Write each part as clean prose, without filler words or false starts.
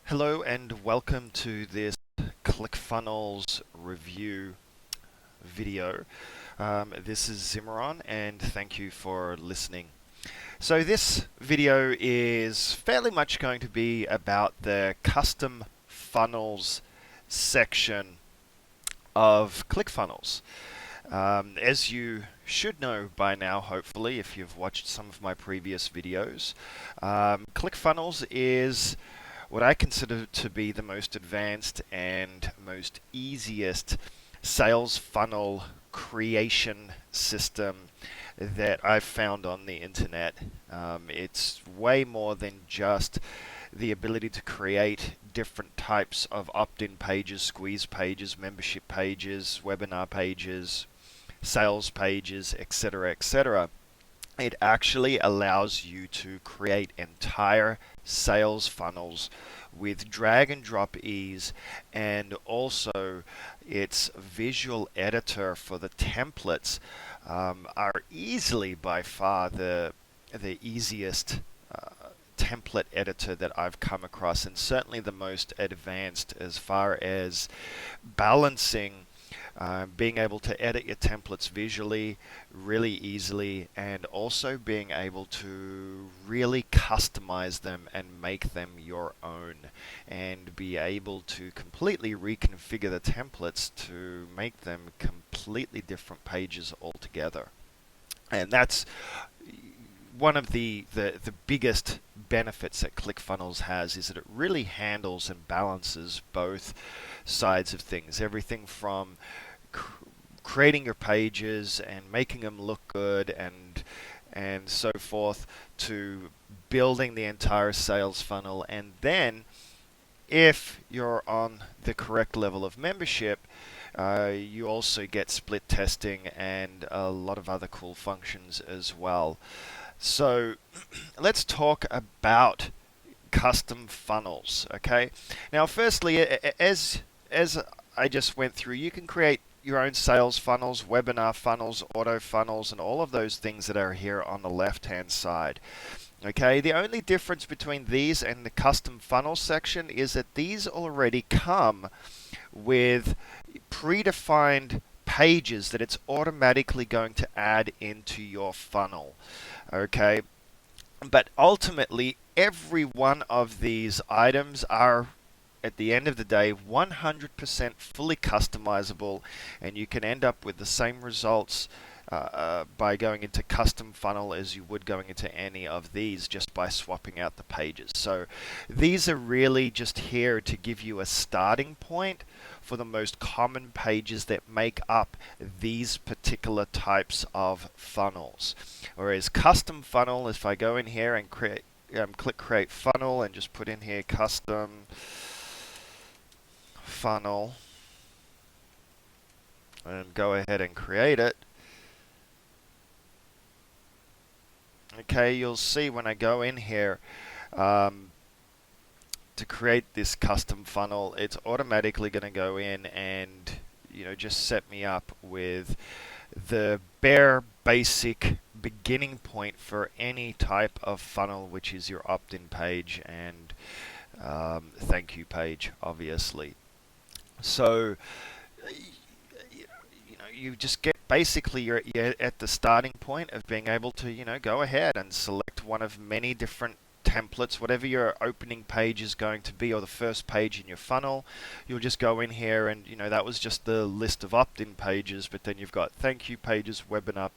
Hello and welcome to this Clickfunnels review video. This is Zimmeron and thank you for listening. So this video is fairly much going to be about the custom funnels section of Clickfunnels. As you should know by now, hopefully, if you've watched some of my previous videos, Clickfunnels is what I consider to be the most advanced and most easiest sales funnel creation system that I've found on the internet. It's way more than just the ability to create different types of opt-in pages, squeeze pages, membership pages, webinar pages, sales pages, etc., etc. It actually allows you to create entire sales funnels with drag and drop ease, and also its visual editor for the templates are easily by far the easiest template editor that I've come across, and certainly the most advanced as far as balancing being able to edit your templates visually really easily, and also being able to really customize them and make them your own, and be able to completely reconfigure the templates to make them completely different pages altogether. And that's one of the biggest benefits that ClickFunnels has, is that it really handles and balances both sides of things. Everything from creating your pages and making them look good and so forth, to building the entire sales funnel. And then if you're on the correct level of membership, you also get split testing and a lot of other cool functions as well. So let's talk about custom funnels. Okay. Now, firstly, as I just went through, you can create your own sales funnels, webinar funnels, auto funnels, and all of those things that are here on the left-hand side. Okay, the only difference between these and the custom funnel section is that these already come with predefined pages that it's automatically going to add into your funnel. Okay, but ultimately every one of these items are, at the end of the day, 100% fully customizable, and you can end up with the same results by going into custom funnel as you would going into any of these, just by swapping out the pages. So these are really just here to give you a starting point for the most common pages that make up these particular types of funnels. Whereas custom funnel, if I go in here and click create funnel and just put in here custom funnel and go ahead and create it. Okay, you'll see when I go in here to create this custom funnel, it's automatically going to go in and just set me up with the bare basic beginning point for any type of funnel, which is your opt-in page and thank you page, obviously. So you just get, basically you're at the starting point of being able to go ahead and select one of many different templates, whatever your opening page is going to be, or the first page in your funnel. You'll just go in here and that was just the list of opt-in pages, but then you've got thank you pages, webinar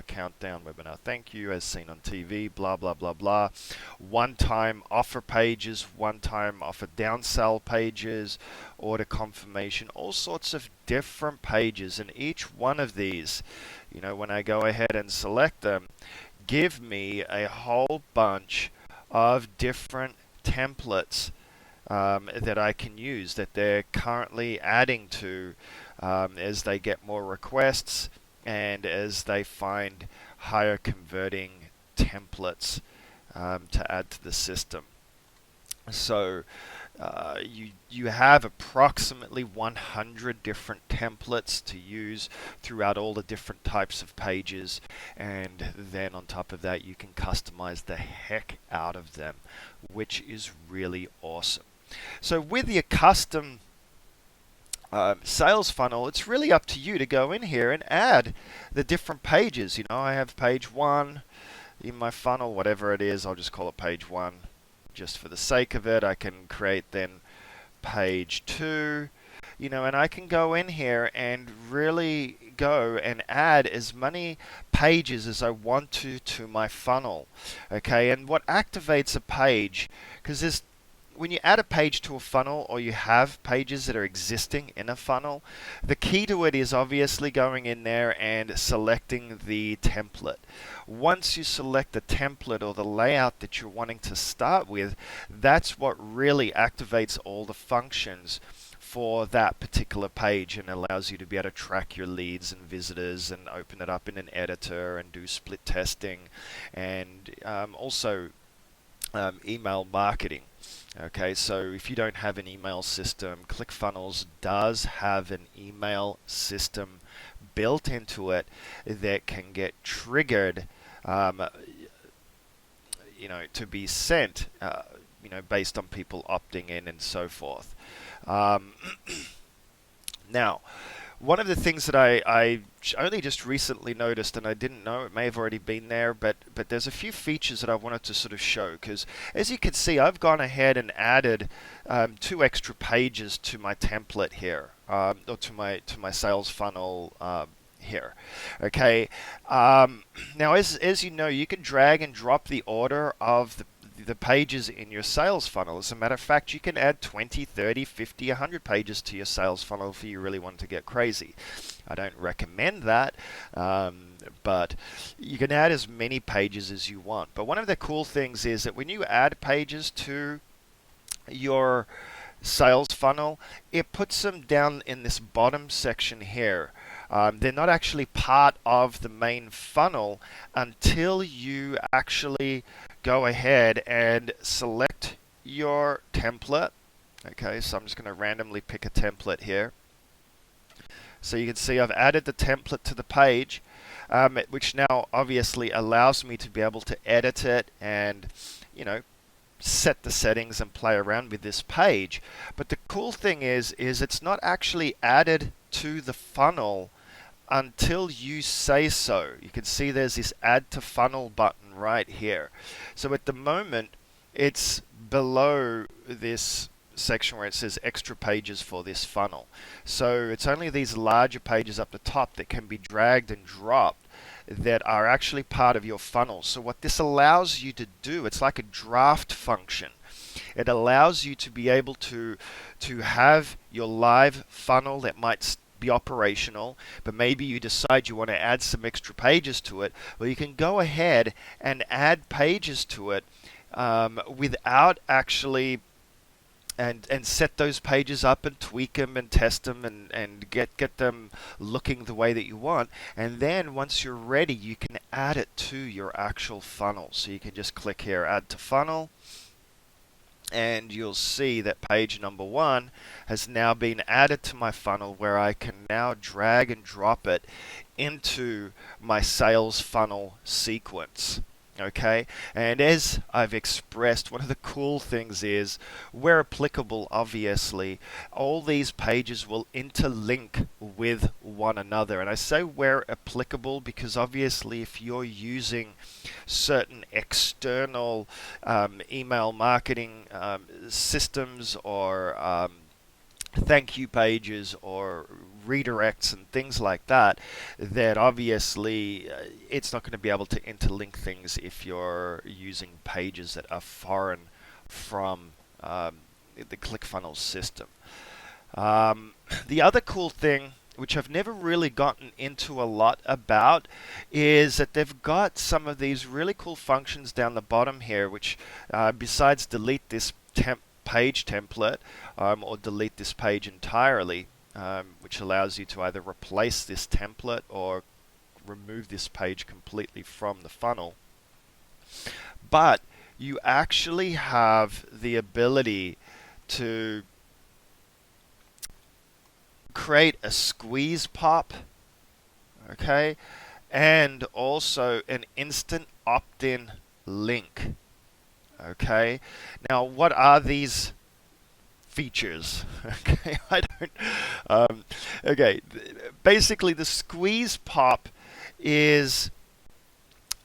countdown, webinar thank you as seen on TV, blah blah blah blah, one-time offer pages, one-time offer downsell pages, order confirmation, all sorts of different pages. And each one of these, when I go ahead and select them, give me a whole bunch of different templates that I can use, that they're currently adding to as they get more requests and as they find higher converting templates to add to the system. So you have approximately 100 different templates to use throughout all the different types of pages, and then on top of that you can customize the heck out of them, which is really awesome. So with your custom sales funnel, it's really up to you to go in here and add the different pages. You know, I have page 1 in my funnel, whatever it is, I'll just call it page 1 just for the sake of it. I can create then page 2, you know, and I can go in here and really go and add as many pages as I want to my funnel. Okay, and what activates a page, because there's when you add a page to a funnel, or you have pages that are existing in a funnel, the key to it is obviously going in there and selecting the template. Once you select the template or the layout that you're wanting to start with, that's what really activates all the functions for that particular page and allows you to be able to track your leads and visitors and open it up in an editor and do split testing and also email marketing. Okay, so if you don't have an email system, Clickfunnels does have an email system built into it that can get triggered, to be sent, based on people opting in and so forth. Um, Now, one of the things that I only just recently noticed, and I didn't know, it may have already been there, but there's a few features that I wanted to sort of show, because as you can see, I've gone ahead and added 2 extra pages to my template here, or to my sales funnel here. Okay. Now, as you know, you can drag and drop the order of the pages in your sales funnel. As a matter of fact, you can add 20, 30, 50, 100 pages to your sales funnel if you really want to get crazy. I don't recommend that, but you can add as many pages as you want. But one of the cool things is that when you add pages to your sales funnel, it puts them down in this bottom section here. They're not actually part of the main funnel until you actually go ahead and select your template. Okay, so I'm just going to randomly pick a template here. So you can see I've added the template to the page, which now obviously allows me to be able to edit it and, set the settings and play around with this page. But the cool thing is it's not actually added to the funnel until you say so. You can see there's this add to funnel button right here. So at the moment, it's below this section where it says extra pages for this funnel. So it's only these larger pages up the top that can be dragged and dropped that are actually part of your funnel. So what this allows you to do, it's like a draft function. It allows you to be able to have your live funnel that might be operational, but maybe you decide you want to add some extra pages to it. Well, you can go ahead and add pages to it without actually and set those pages up and tweak them and test them and get them looking the way that you want. And then once you're ready, you can add it to your actual funnel. So you can just click here, add to funnel, and you'll see that page number 1 has now been added to my funnel, where I can now drag and drop it into my sales funnel sequence. Okay, and as I've expressed, one of the cool things is, where applicable, obviously, all these pages will interlink with one another. And I say where applicable because obviously if you're using certain external email marketing systems or thank you pages or redirects and things like that, that obviously it's not going to be able to interlink things if you're using pages that are foreign from the ClickFunnels system. The other cool thing, which I've never really gotten into a lot about, is that they've got some of these really cool functions down the bottom here, which besides delete this page template or delete this page entirely, which allows you to either replace this template or remove this page completely from the funnel. But you actually have the ability to create a squeeze pop, okay, and also an instant opt-in link. Okay, now what are these features. Okay, I don't. Okay, basically the squeeze pop is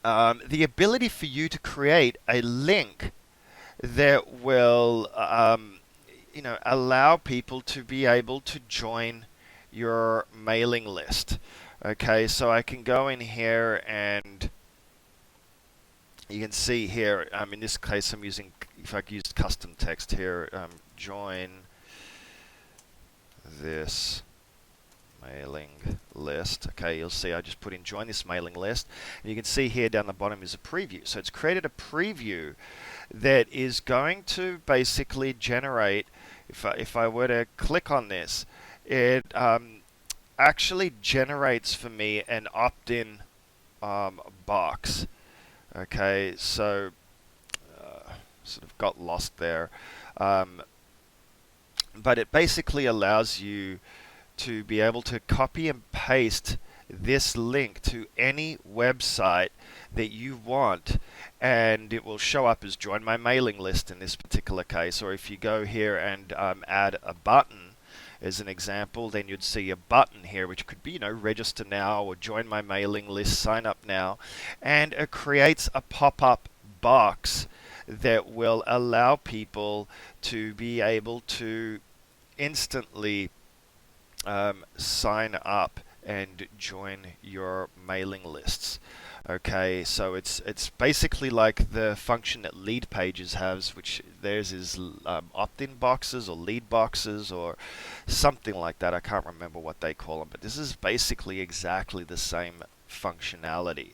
the ability for you to create a link that will, allow people to be able to join your mailing list. Okay, so I can go in here and you can see here, in this case, I'm using, if I use custom text here, join this mailing list. Okay, you'll see I just put in join this mailing list. And you can see here down the bottom is a preview. So it's created a preview that is going to basically generate, if I were to click on this, it actually generates for me an opt-in box. Okay, so sort of got lost there. But it basically allows you to be able to copy and paste this link to any website that you want, and it will show up as join my mailing list in this particular case. Or if you go here and add a button as an example, then you'd see a button here which could be, register now or join my mailing list, sign up now, and it creates a pop-up box that will allow people to be able to instantly sign up and join your mailing lists. Okay, so it's basically like the function that Lead Pages has, which theirs is opt-in boxes or lead boxes or something like that. I can't remember what they call them, but this is basically exactly the same functionality.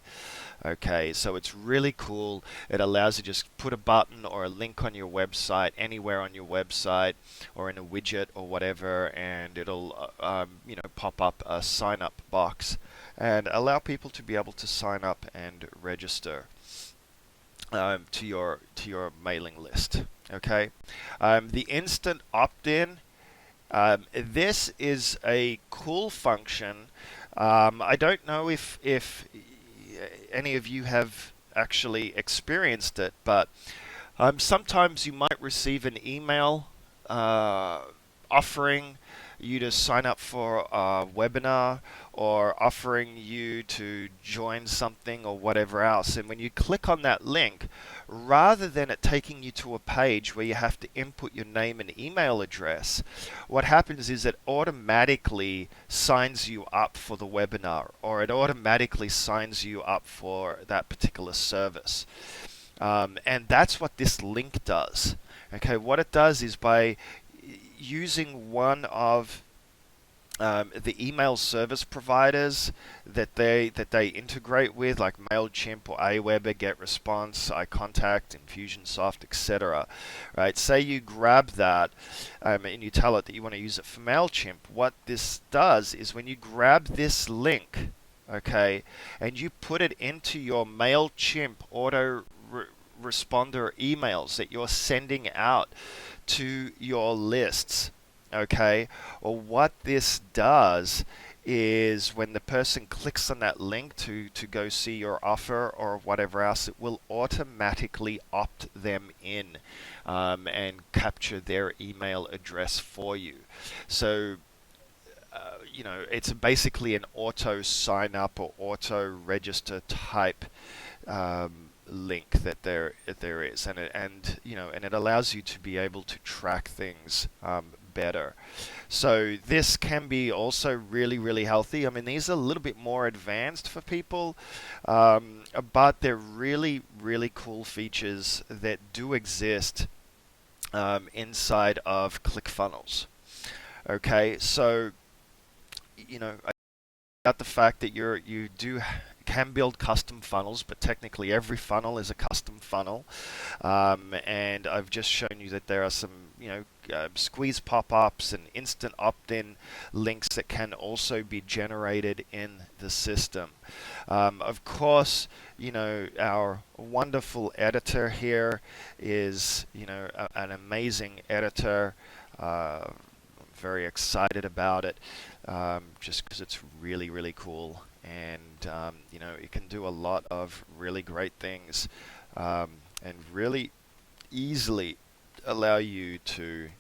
Okay, so it's really cool. It allows you to just put a button or a link on your website, anywhere on your website, or in a widget or whatever, and it'll pop up a sign up box and allow people to be able to sign up and register to your mailing list. Okay, the instant opt-in. This is a cool function. I don't know if any of you have actually experienced it, but sometimes you might receive an email offering you to sign up for a webinar or offering you to join something or whatever else. And when you click on that link, rather than it taking you to a page where you have to input your name and email address, what happens is it automatically signs you up for the webinar, or it automatically signs you up for that particular service. And that's what this link does. Okay, what it does is by using one of the email service providers that they integrate with, like Mailchimp or Aweber, GetResponse, iContact, Infusionsoft, etc. Right? Say you grab that and you tell it that you want to use it for Mailchimp. What this does is when you grab this link, okay, and you put it into your Mailchimp auto responder emails that you're sending out to your lists, okay, or what this does is when the person clicks on that link to go see your offer or whatever else, it will automatically opt them in and capture their email address for you. So it's basically an auto sign up or auto register type link that there is, and it allows you to be able to track things better. So this can be also really, really healthy. I mean, these are a little bit more advanced for people, but they're really, really cool features that do exist inside of Clickfunnels. Okay, so about the fact that you can build custom funnels, but technically every funnel is a custom funnel. And I've just shown you that there are some squeeze pop-ups and instant opt-in links that can also be generated in the system. Of course, our wonderful editor here is an amazing editor. I'm very excited about it, just because it's really, really cool, and it can do a lot of really great things, and really easily allow you to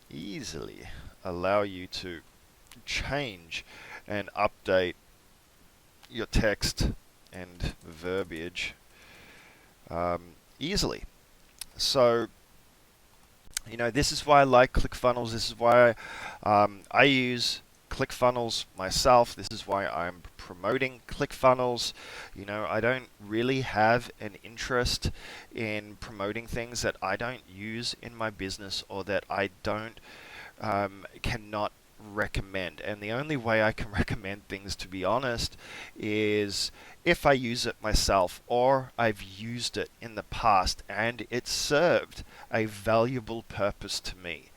change and update your text and verbiage easily. So, this is why I like ClickFunnels. This is why I use ClickFunnels myself. This is why I'm promoting ClickFunnels. I don't really have an interest in promoting things that I don't use in my business or that I don't cannot recommend. And the only way I can recommend things, to be honest, is if I use it myself or I've used it in the past and it served a valuable purpose to me.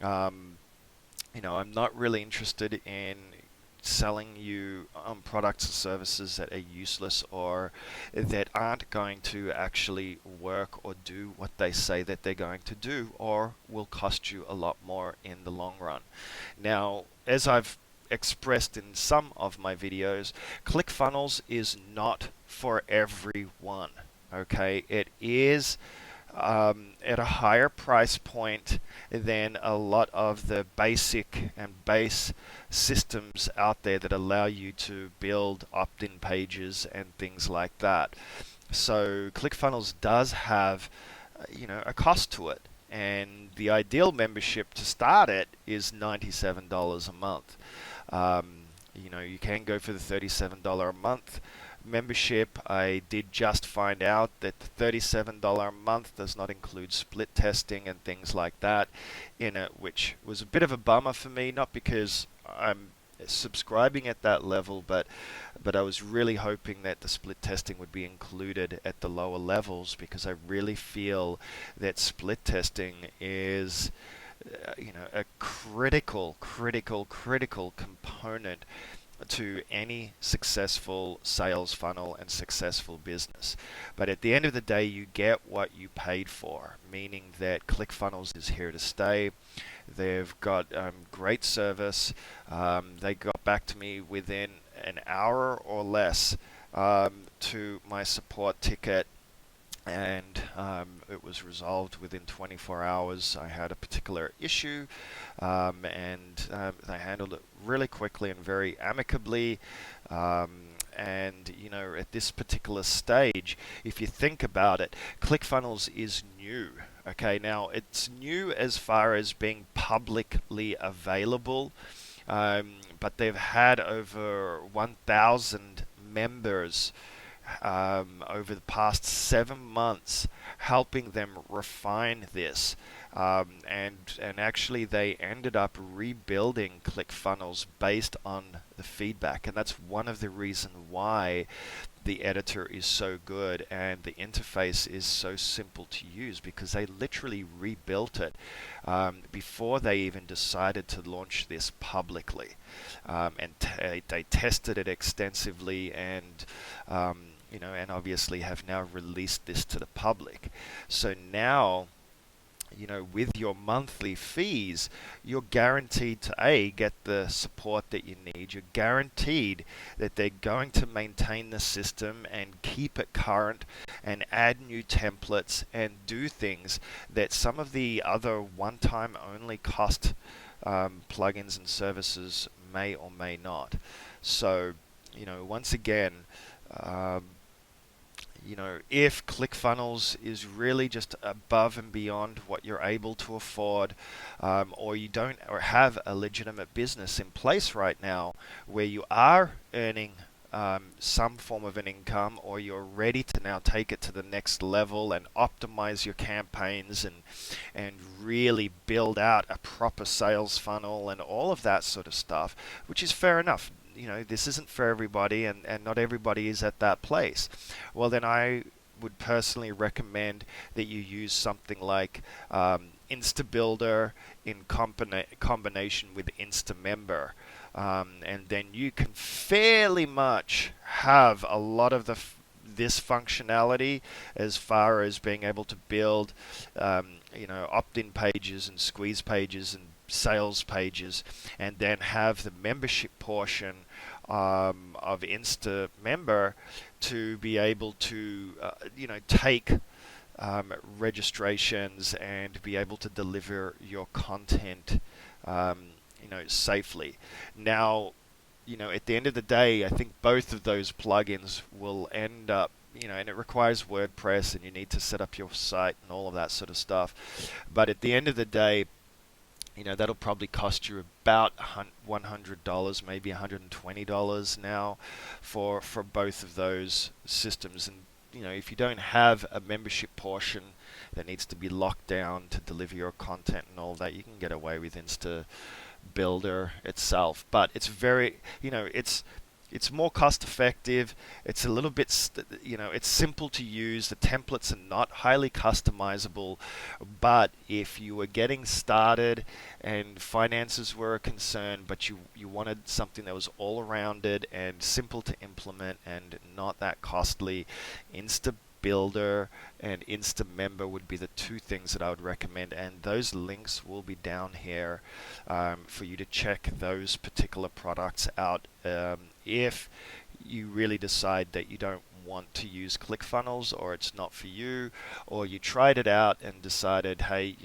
I'm not really interested in selling you products or services that are useless or that aren't going to actually work or do what they say that they're going to do, or will cost you a lot more in the long run. Now, as I've expressed in some of my videos, ClickFunnels is not for everyone. Okay, it is at a higher price point than a lot of the basic and base systems out there that allow you to build opt-in pages and things like that. So ClickFunnels does have, a cost to it, and the ideal membership to start it is $97 a month. You can go for the $37 a month membership. I did just find out that the $37 a month does not include split testing and things like that in it, which was a bit of a bummer for me, not because I'm subscribing at that level, but I was really hoping that the split testing would be included at the lower levels, because I really feel that split testing is a critical component to any successful sales funnel and successful business. But at the end of the day, you get what you paid for, meaning that ClickFunnels is here to stay. They've got great service. They got back to me within an hour or less to my support ticket, and it was resolved within 24 hours. I had a particular issue, and they handled it really quickly and very amicably. And at this particular stage, if you think about it, ClickFunnels is new. Okay, now it's new as far as being publicly available, but they've had over 1,000 members over the past 7 months, helping them refine this. And actually they ended up rebuilding ClickFunnels based on the feedback, and that's one of the reasons why the editor is so good and the interface is so simple to use, because they literally rebuilt it before they even decided to launch this publicly, and they tested it extensively, and and obviously have now released this to the public. So now, with your monthly fees, you're guaranteed to get the support that you need. You're guaranteed that they're going to maintain the system and keep it current and add new templates and do things that some of the other one-time only cost plugins and services may or may not. So, once again, if ClickFunnels is really just above and beyond what you're able to afford, or you don't or have a legitimate business in place right now where you are earning some form of an income, or you're ready to now take it to the next level and optimize your campaigns and really build out a proper sales funnel and all of that sort of stuff, which is fair enough. This isn't for everybody, and not everybody is at that place. Well, then I would personally recommend that you use something like InstaBuilder in combination with InstaMember. And then you can fairly much have a lot of this functionality as far as being able to build opt-in pages and squeeze pages and sales pages, and then have the membership portion of InstaMember to be able to take registrations and be able to deliver your content, um, safely. Now, at the end of the day, I think both of those plugins will end up, and it requires WordPress and you need to set up your site and all of that sort of stuff. But at the end of the day, that'll probably cost you about $100, maybe $120 now for both of those systems. And if you don't have a membership portion that needs to be locked down to deliver your content and all that, you can get away with Insta Builder itself. But it's very, it's more cost effective. It's a little bit, it's simple to use. The templates are not highly customizable. But if you were getting started and finances were a concern, but you wanted something that was all rounded and simple to implement and not that costly, Insta Builder and Insta Member would be the two things that I would recommend, and those links will be down here for you to check those particular products out if you really decide that you don't want to use Clickfunnels, or it's not for you, or you tried it out and decided, hey,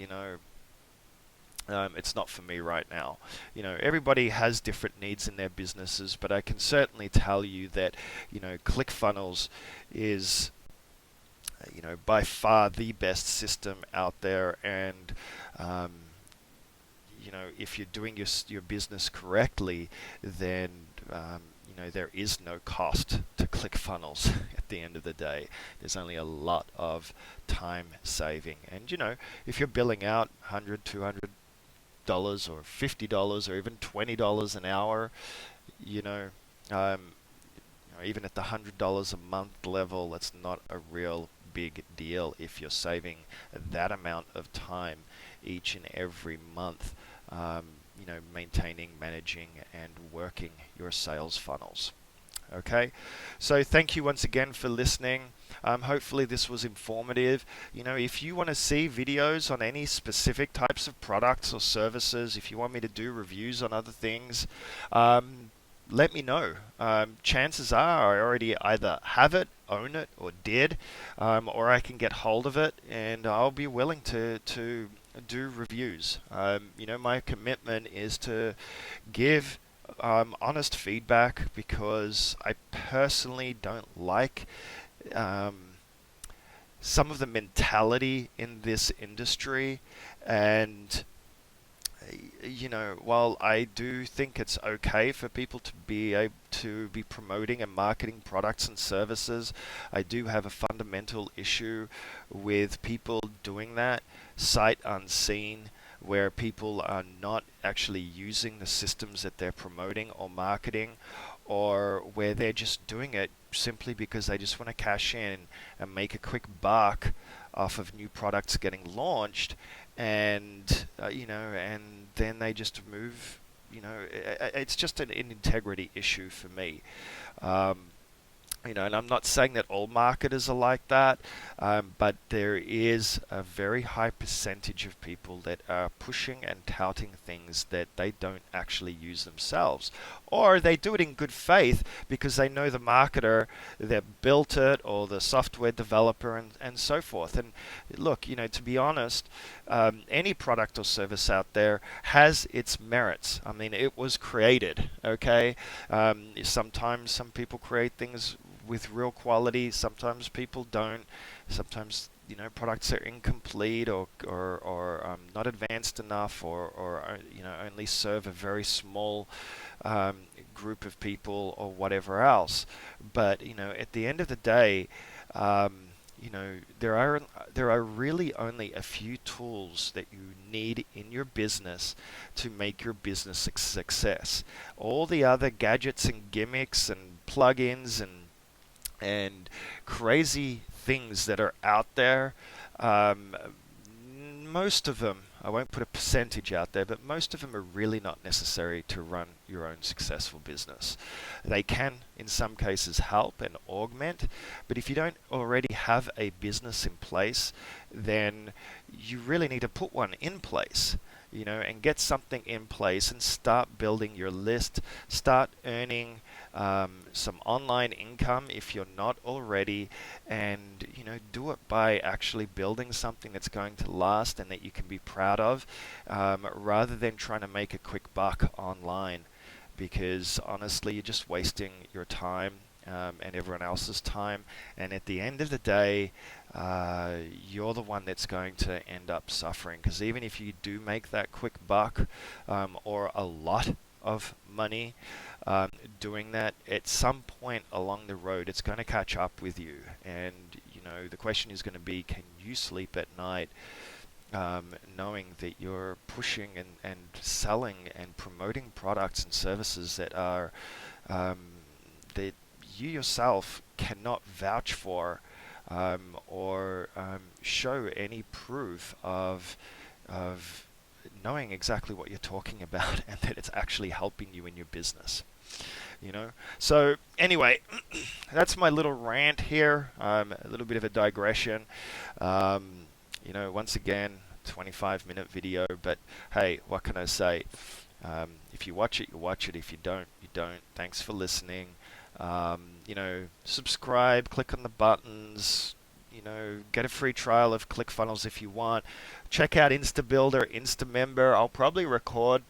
it's not for me right now. Everybody has different needs in their businesses, but I can certainly tell you that, Clickfunnels is by far the best system out there. And if you're doing your business correctly, then there is no cost to ClickFunnels at the end of the day. There's only a lot of time saving. And if you're billing out $100, $200 or $50 or even $20 an hour, even at the $100 a month level, that's not a real big deal if you're saving that amount of time each and every month, maintaining, managing, and working your sales funnels. Okay, so thank you once again for listening. Hopefully this was informative. If you want to see videos on any specific types of products or services, if you want me to do reviews on other things, let me know. Chances are I already either have it, own it, or did, or I can get hold of it, and I'll be willing to do reviews. My commitment is to give honest feedback, because I personally don't like some of the mentality in this industry. And while I do think it's okay for people to be promoting and marketing products and services, I do have a fundamental issue with people doing that sight unseen, where people are not actually using the systems that they're promoting or marketing, or where they're just doing it simply because they just want to cash in and make a quick buck off of new products getting launched. And and then they just move. It's just an integrity issue for me. And I'm not saying that all marketers are like that, but there is a very high percentage of people that are pushing and touting things that they don't actually use themselves. Or they do it in good faith because they know the marketer that built it, or the software developer, and so forth. And look, to be honest, any product or service out there has its merits. I mean, it was created, okay? Sometimes some people create things with real quality. Sometimes people don't. Sometimes products are incomplete, or not advanced enough, or only serve a very small group of people, or whatever else. But at the end of the day, there are really only a few tools that you need in your business to make your business a success. All the other gadgets and gimmicks and plugins and crazy things that are out there, most of them, I won't put a percentage out there, but most of them are really not necessary to run your own successful business. They can, in some cases, help and augment, but if you don't already have a business in place, then you really need to put one in place. and get something in place and start building your list, start earning some online income if you're not already, and do it by actually building something that's going to last and that you can be proud of, rather than trying to make a quick buck online, because honestly, you're just wasting your time and everyone else's time. And at the end of the day, you're the one that's going to end up suffering. Because even if you do make that quick buck or a lot of money doing that, at some point along the road, it's going to catch up with you. And the question is going to be, can you sleep at night knowing that you're pushing and selling and promoting products and services that are that you yourself cannot vouch for, or show any proof of knowing exactly what you're talking about and that it's actually helping you in your business. So anyway, that's my little rant here, a little bit of a digression. Once again, 25-minute video, but hey, what can I say? If you watch it, you watch it. If you don't, you don't. Thanks for listening. Subscribe, click on the buttons, get a free trial of Clickfunnels if you want. Check out InstaBuilder, InstaMember. I'll probably record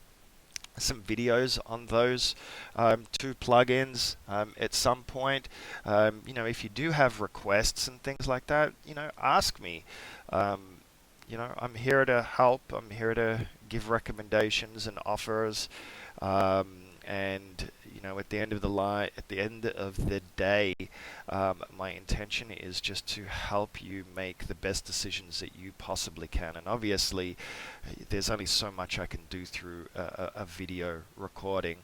some videos on those two plugins at some point. If you do have requests and things like that, ask me. I'm here to help. I'm here to give recommendations and offers. And at the end of the day, my intention is just to help you make the best decisions that you possibly can. And obviously, there's only so much I can do through a video recording.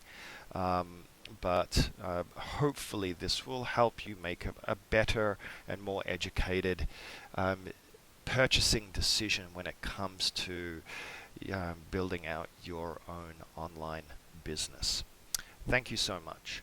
But hopefully this will help you make a better and more educated purchasing decision when it comes to building out your own online business. Thank you so much.